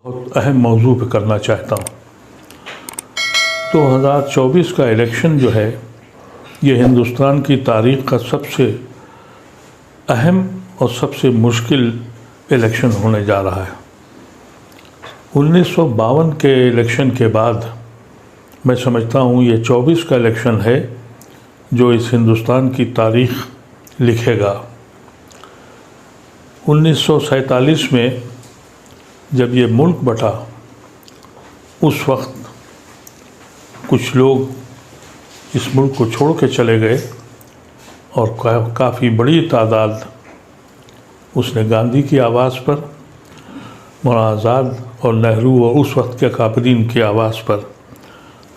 बहुत अहम मौजू पे करना चाहता हूँ। 2024 का इलेक्शन जो है ये हिंदुस्तान की तारीख़ का सबसे अहम और सबसे मुश्किल इलेक्शन होने जा रहा है। 1952 के इलेक्शन के बाद मैं समझता हूँ ये 24 का इलेक्शन है जो इस हिंदुस्तान की तारीख़ लिखेगा। 1947 में जब ये मुल्क बटा उस वक्त कुछ लोग इस मुल्क को छोड़ के चले गए और काफ़ी बड़ी तादाद उसने गांधी की आवाज़ पर, मौलाना आज़ाद और नेहरू और उस वक्त के काबरीन की आवाज़ पर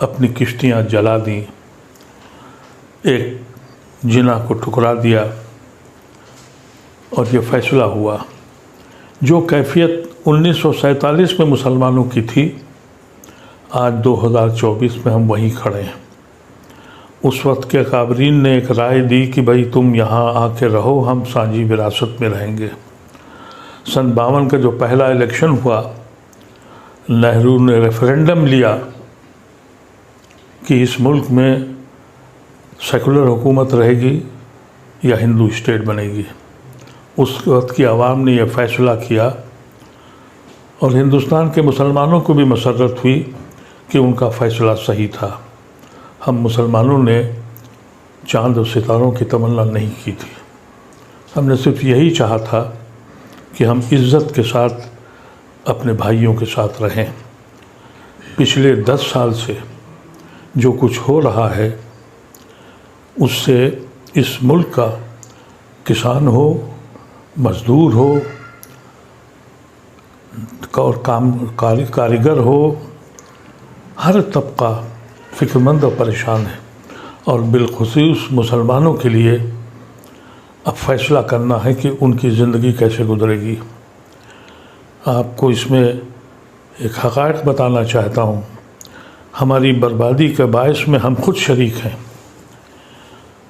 अपनी किश्तियाँ जला दी, एक जिना को ठुकरा दिया और ये फ़ैसला हुआ। जो कैफियत 1947 में मुसलमानों की थी, आज 2024 में हम वहीं खड़े हैं। उस वक्त के काबरीन ने एक राय दी कि भाई तुम यहाँ आके रहो, हम साझी विरासत में रहेंगे। सन 52 का जो पहला इलेक्शन हुआ, नेहरू ने रेफरेंडम लिया कि इस मुल्क में सेकुलर हुकूमत रहेगी या हिंदू स्टेट बनेगी। उस वक्त की आवाम ने यह फ़ैसला किया और हिंदुस्तान के मुसलमानों को भी मसर्रत हुई कि उनका फ़ैसला सही था। हम मुसलमानों ने चाँद और सितारों की तमन्ना नहीं की थी, हमने सिर्फ यही चाहा था कि हम इज़्ज़त के साथ अपने भाइयों के साथ रहें। पिछले 10 साल से जो कुछ हो रहा है उससे इस मुल्क का किसान हो, मज़दूर हो और कारीगर हो, हर तबका फ़िक्रमंद और परेशान है। और बिलख़ुसूस मुसलमानों के लिए अब फ़ैसला करना है कि उनकी ज़िंदगी कैसे गुजरेगी। आपको इसमें एक हक़ाइक़ बताना चाहता हूँ। हमारी बर्बादी के बायस में हम खुद शरीक हैं।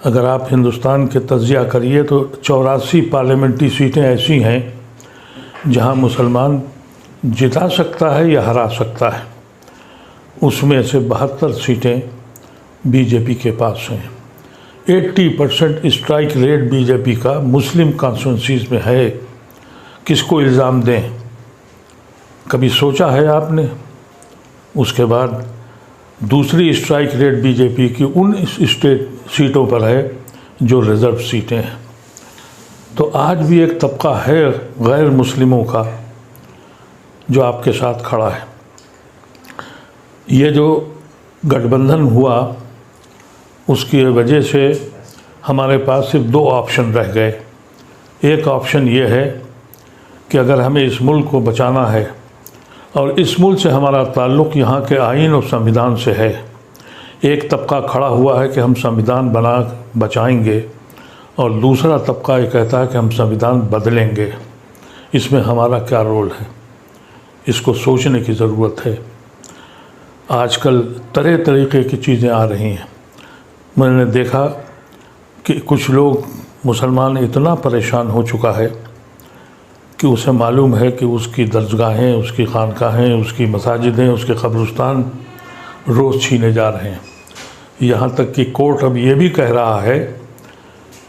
अगर आप हिंदुस्तान के तज़किया करिए तो 84 पार्लियामेंट्री सीटें ऐसी हैं जहां मुसलमान जिता सकता है या हरा सकता है। उसमें से 72 सीटें बीजेपी के पास हैं। 80% स्ट्राइक रेट बीजेपी का मुस्लिम कॉन्स्टिट्यूंसीज़ में है। किसको इल्ज़ाम दें? कभी सोचा है आपने? उसके बाद दूसरी स्ट्राइक रेट बीजेपी की उन स्टेट सीटों पर है जो रिज़र्व सीटें हैं। तो आज भी एक तबका है गैर मुस्लिमों का जो आपके साथ खड़ा है। ये जो गठबंधन हुआ उसकी वजह से हमारे पास सिर्फ 2 ऑप्शन रह गए। एक ऑप्शन ये है कि अगर हमें इस मुल्क को बचाना है और इस मुल्क से हमारा ताल्लुक़ यहाँ के आइन और संविधान से है, एक तबका खड़ा हुआ है कि हम संविधान बना बचाएंगे और दूसरा तबका ये कहता है कि हम संविधान बदलेंगे। इसमें हमारा क्या रोल है, इसको सोचने की ज़रूरत है। आजकल तरह तरीक़े की चीज़ें आ रही हैं। मैंने देखा कि कुछ लोग मुसलमान इतना परेशान हो चुका है कि उसे मालूम है कि उसकी दरगाहें, उसकी खानकाहें, उसकी मसाजिदें, उसके कब्रिस्तान रोज़ छीने जा रहे हैं। यहाँ तक कि कोर्ट अब ये भी कह रहा है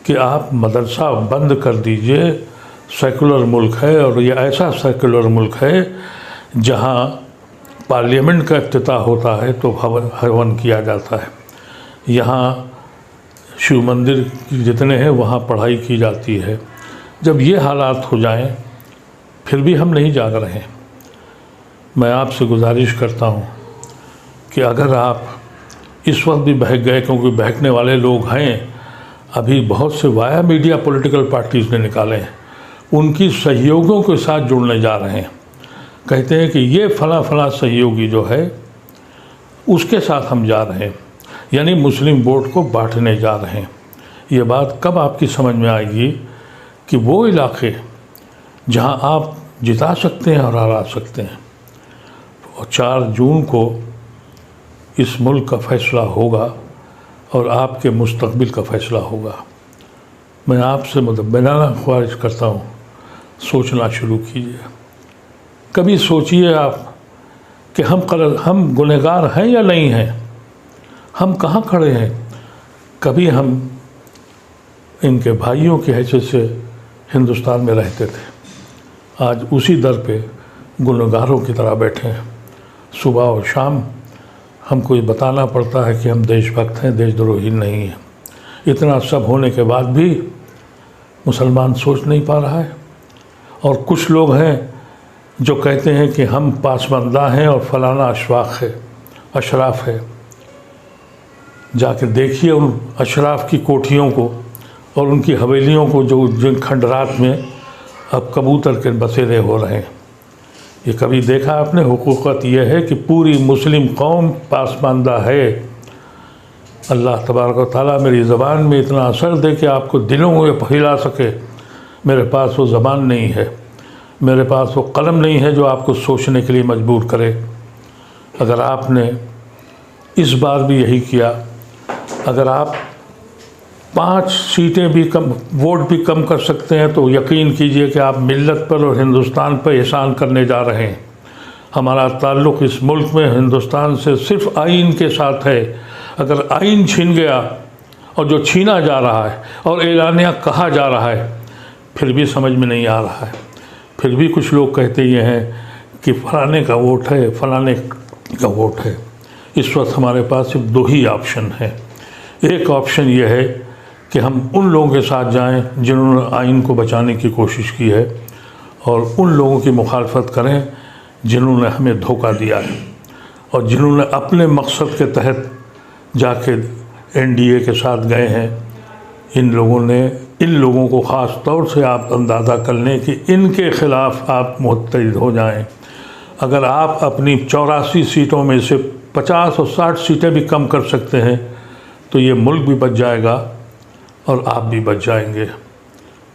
कि आप मदरसा बंद कर दीजिए, सेकुलर मुल्क है और ये ऐसा सेकुलर मुल्क है जहाँ पार्लियामेंट का इफ्तिताह होता है तो हवन किया जाता है। यहाँ शिव मंदिर जितने हैं वहाँ पढ़ाई की जाती है। जब ये हालात हो जाएं फिर भी हम नहीं जाग रहे हैं। मैं आपसे गुजारिश करता हूँ कि अगर आप इस वक्त भी बहक गए, क्योंकि बहकने वाले लोग हैं, अभी बहुत से वाया मीडिया पॉलिटिकल पार्टीज़ ने निकाले हैं, उनकी सहयोगियों के साथ जुड़ने जा रहे हैं। कहते हैं कि ये फला सहयोगी जो है उसके साथ हम जा रहे हैं, यानी मुस्लिम वोट को बांटने जा रहे हैं। ये बात कब आपकी समझ में आएगी कि वो इलाके जहां आप जिता सकते हैं और हरा सकते हैं। और 4 जून को इस मुल्क का फ़ैसला होगा और आपके मुस्तकबिल का फ़ैसला होगा। मैं आपसे मुतब्बिनाना ख्वाहिश करता हूँ, सोचना शुरू कीजिए। कभी सोचिए आप कि हम गुनहगार हैं या नहीं हैं, हम कहाँ खड़े हैं। कभी हम इनके भाइयों की हैसियत से हिंदुस्तान में रहते थे, आज उसी दर पे गुनहगारों की तरह बैठे हैं। सुबह और शाम हमको ये बताना पड़ता है कि हम देशभक्त हैं, देशद्रोही नहीं हैं। इतना सब होने के बाद भी मुसलमान सोच नहीं पा रहा है। और कुछ लोग हैं जो कहते हैं कि हम पासमंदा हैं और फलाना अशराफ है। जाके देखिए उन अशराफ की कोठियों को और उनकी हवेलियों को, जो जिन खंडरात में अब कबूतर के बसेरे हो रहे हैं। ये कभी देखा आपने? हुकूकत यह है कि पूरी मुस्लिम कौम पासमानदा है। अल्लाह तबारक व तआला मेरी ज़बान में इतना असर दे कि आपको दिलों में हिला सके। मेरे पास वो ज़बान नहीं है, मेरे पास वो कलम नहीं है जो आपको सोचने के लिए मजबूर करे। अगर आपने इस बार भी यही किया, अगर आप 5 सीटें भी कम, वोट भी कम कर सकते हैं, तो यकीन कीजिए कि आप मिल्लत पर और हिंदुस्तान पर एहसान करने जा रहे हैं। हमारा ताल्लुक़ इस मुल्क में हिंदुस्तान से सिर्फ़ आइन के साथ है। अगर आइन छीन गया, और जो छीना जा रहा है और एलानिया कहा जा रहा है, फिर भी समझ में नहीं आ रहा है। फिर भी कुछ लोग कहते ये हैं कि फलाने का वोट है, फलाने का वोट है। इस वक्त हमारे पास सिर्फ 2 ही ऑप्शन है। एक ऑप्शन ये है कि हम उन लोगों के साथ जाएं जिन्होंने आइन को बचाने की कोशिश की है, और उन लोगों की मुखालफत करें जिन्होंने हमें धोखा दिया है और जिन्होंने अपने मकसद के तहत जाके NDA के साथ गए हैं। इन लोगों को ख़ास तौर से आप अंदाज़ा कर लें कि इनके ख़िलाफ़ आप मुत्तहिद हो जाएं। अगर आप अपनी 84 सीटों में से 50 और 60 सीटें भी कम कर सकते हैं, तो ये मुल्क भी बच जाएगा और आप भी बच जाएंगे।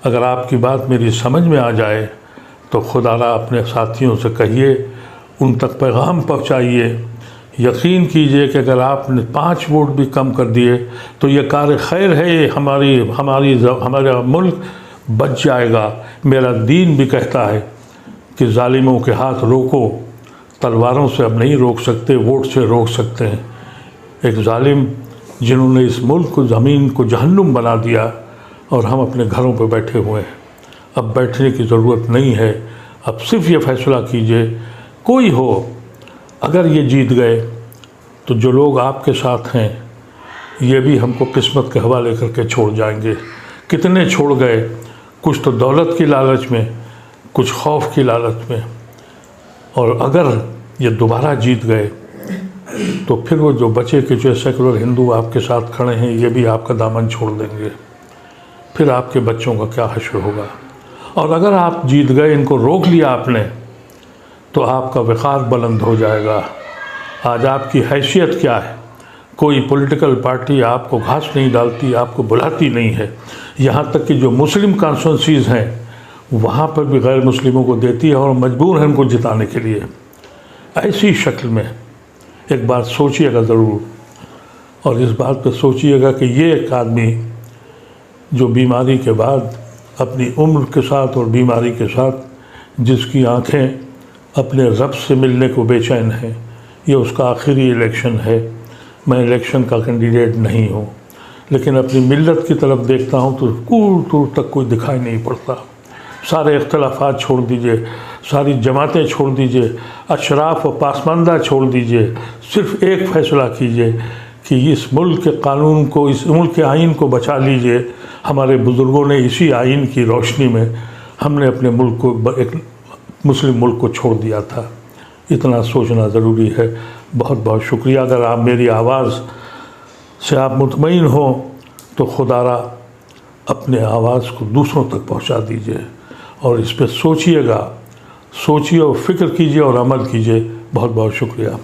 अगर आपकी बात मेरी समझ में आ जाए तो खुदारा अपने साथियों से कहिए, उन तक पैगाम पहुँचाइए। यकीन कीजिए कि अगर आपने 5 वोट भी कम कर दिए तो ये कार खैर है, ये हमारा मुल्क बच जाएगा। मेरा दीन भी कहता है कि जालिमों के हाथ रोको, तलवारों से अब नहीं रोक सकते, वोट से रोक सकते हैं। एक जालिम जिन्होंने इस मुल्क को, ज़मीन को जहन्नुम बना दिया, और हम अपने घरों पर बैठे हुए हैं। अब बैठने की ज़रूरत नहीं है। अब सिर्फ ये फ़ैसला कीजिए, कोई हो, अगर ये जीत गए तो जो लोग आपके साथ हैं ये भी हमको किस्मत के हवाले करके छोड़ जाएंगे। कितने छोड़ गए, कुछ तो दौलत की लालच में, कुछ खौफ की लालच में। और अगर ये दोबारा जीत गए तो फिर वो जो बचे के जो सेकुलर हिंदू आपके साथ खड़े हैं, ये भी आपका दामन छोड़ देंगे। फिर आपके बच्चों का क्या हश्र होगा। और अगर आप जीत गए, इनको रोक लिया आपने, तो आपका वक़ार बुलंद हो जाएगा। आज आपकी हैसियत क्या है? कोई पॉलिटिकल पार्टी आपको घास नहीं डालती, आपको बुलाती नहीं है। यहाँ तक कि जो मुस्लिम कॉन्स्टिट्यूंसीज़ हैं वहाँ पर भी गैर मुस्लिमों को देती है और मजबूर है उनको जिताने के लिए। ऐसी शक्ल में एक बात सोचिएगा ज़रूर, और इस बात पर सोचिएगा कि ये एक आदमी जो बीमारी के बाद अपनी उम्र के साथ और बीमारी के साथ जिसकी आँखें अपने रब से मिलने को बेचैन है, ये उसका आखिरी इलेक्शन है। मैं इलेक्शन का कैंडिडेट नहीं हूँ, लेकिन अपनी मिल्लत की तरफ देखता हूँ तो दूर दूर तक कोई दिखाई नहीं पड़ता। सारे इख्तलाफात छोड़ दीजिए, सारी जमातें छोड़ दीजिए, अशराफ व पासमानदा छोड़ दीजिए। सिर्फ़ एक फ़ैसला कीजिए कि इस मुल्क के कानून को, इस मुल्क के आइन को बचा लीजिए। हमारे बुज़ुर्गों ने इसी आइन की रोशनी में हमने अपने मुल्क को, एक मुस्लिम मुल्क को छोड़ दिया था। इतना सोचना ज़रूरी है। बहुत बहुत शुक्रिया। अगर आप मेरी आवाज़ से आप मुतमईन हो तो खुदारा अपने आवाज़ को दूसरों तक पहुंचा दीजिए और इस पर सोचिएगा, सोचिए और फ़िक्र कीजिए और अमल कीजिए। बहुत बहुत शुक्रिया।